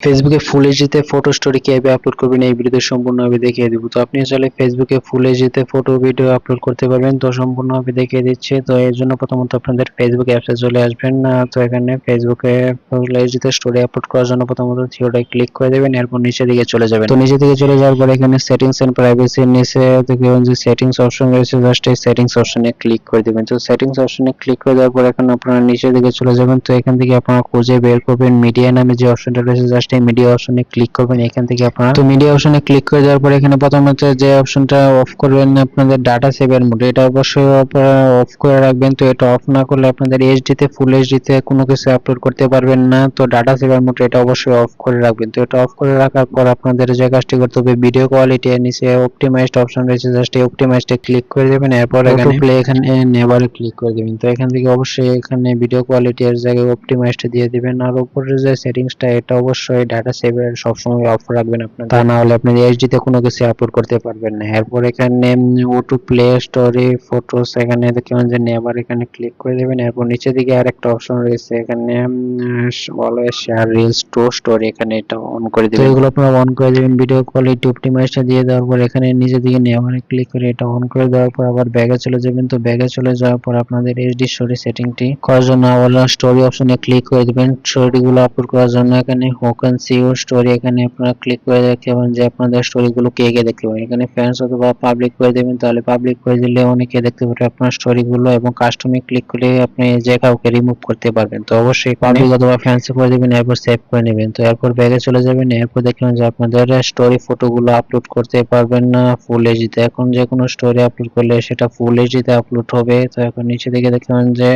ফেসবুকে ফুল এইচডিতে photo story কিভাবে upload করবেন এই ভিডিওতে সম্পূর্ণভাবে দেখিয়ে দেব। তো আপনি চাইলে ফেসবুকে ফুল এইচডিতে ফটো ভিডিও আপলোড করতে পারবেন। তো সম্পূর্ণভাবে দেখিয়ে দিচ্ছি। তো এর জন্য প্রথমত আপনাদের ফেসবুক অ্যাপসে চলে আসবেন। তো এখানে ফেসবুকে ফুল এইচডিতে স্টোরি আপলোড করার জন্য প্রথমত থিওটায় ক্লিক করে দেবেন, এরপর নিচের দিকে চলে যাবেন। তো নিচের দিকে চলে যাওয়ার পর এখানে সেটিংস এন্ড প্রাইভেসির নিচে দেখবেন যে সেটিংস অপশন রয়েছে, জাস্ট এই সেটিংস অপশনে ক্লিক করে দিবেন। তো সেটিংস অপশনে ক্লিক করে দেওয়ার পর এখন আপনারা নিচের দিকে চলে যাবেন। তো এখান থেকে আপনারা খুঁজে বের করবেন মিডিয়া নামে যে অপশনটা রয়েছে, জাস্ট এই মিডিয়া অপশনে ক্লিক করবেন। এখান থেকে আপনারা তো মিডিয়া অপশনে ক্লিক করে দেওয়ার পর এখানে প্রথমত যে অপশনটা অফ করবেন আপনাদের ডাটা সেভের মোড, এটা অবশ্যই অফ করে রাখবেন। তো এটা অফ না করলে আপনাদের এইচডিতে ফুল এইচডিতে কোনো কিছু আপলোড করতে পারবেন না। তো ডাটা সেভার মোড এটা অবশ্যই অফ করে রাখবেন। তো এটা অফ করে রাখার পর আপনাদের যে কাজটি করতে হবে, ভিডিও কোয়ালিটি এর নিচে অপটিমাইজড অপশন রয়েছে, জাস্ট এই অপটিমাইজডে ক্লিক করে দেবেন। এরপর এখানে প্লে এখানে নেভারে ক্লিক করে দেবেন। তো এখান থেকে অবশ্যই এখানে ভিডিও কোয়ালিটি এর জায়গায় অপটিমাইজড দিয়ে দিবেন। আর উপরে যে সেটিংসটা এটা অবশ্যই ডাটা সেভার সবসময় অফ রাখবেন আপনারা, তা না হলে আপনি এইচডিতে কোনো কিছু আপলোড করতে পারবেন না। এরপর এখানে ওটু প্লে স্টোরি ফটোস এখানে দেখবেন যে নেভার এখানে ক্লিক করে দেবেন। এরপর নিচে দিকে আরেকটা অপশন রয়েছে এখানে always share reels two story, এখানে এটা অন করে দিবেন। তো এগুলো আপনারা অন করে দিবেন। ভিডিও কোয়ালিটি অপটিমাইজটা দিয়ে দেওয়ার পর এখানে নিচে দিকে নেভারে ক্লিক করে এটা অন করে দেওয়ার পর আবার ব্যাগে চলে যাবেন। তো ব্যাগে চলে যাওয়ার পর আপনাদের এইচডি স্টোরি সেটিংটি করার জন্য আবার স্টোরি অপশনে ক্লিক করে দিবেন। স্টোরিগুলো আপলোড করার জন্য এখানে who can see your story এখানে আপনারা ক্লিক করে দেখবেন যে আপনাদের স্টোরিগুলো কে কে দেখতে পাবেন। এখানে ফ্যান্স অথবা পাবলিক করে দেবেন, তাহলে পাবলিক করে দিলে অনেকে দেখতে পাবে আপনার স্টোরিগুলো, এবং কাস্টমে ক্লিক করে আপনি যে কাউকে রিমুভ করতে পারবেন। তো অবশ্যই পাবলিক অথবা ফ্যান্স করে দিবেন, এরপর সেভ করে নেবেন। তো এরপর ব্যাগে চলে যাবেন। এরপর দেখবেন যে আপনাদের স্টোরি ফটোগুলো আপলোড করতে পারবেন না ফুল এইচডিতে। এখন যে কোনো স্টোরি আপলোড করলে সেটা ফুল এইচডিতে আপলোড হবে। তো এখন নিচে দিকে দেখবেন যে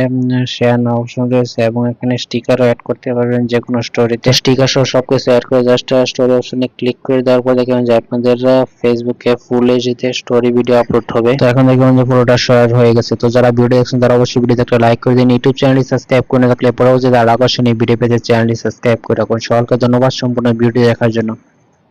শেয়ার নাও অপশন রয়েছে, এবং এখানে স্টিকারও অ্যাড করতে পারবেন যে কোনো স্টোরিতে। স্টিকার সহ সবকিছু অ্যাড করে জাস্ট স্টোরি অপশনে ক্লিক করে দেওয়ার পর দেখবেন যে আপনাদের ফেসবুকে ফুল এইচডিতে স্টোরি ভিডিও আপলোড হবে। তো এখন দেখবেন যে পুরোটা শেয়ার হয়ে গেছে। তো যারা ভিডিও দেখছেন তারা অবশ্যই ভিডিওতে একটা লাইক করে দিন। ইউটিউব চ্যানেলটি সাবস্ক্রাইব করে রাখলে পরবর্তীতে আরো আকর্ষণীয় ভিডিও পেতে চ্যানেলটি সাবস্ক্রাইব করে রাখুন। সকলকে ধন্যবাদ সম্পূর্ণ ভিডিও দেখার জন্য।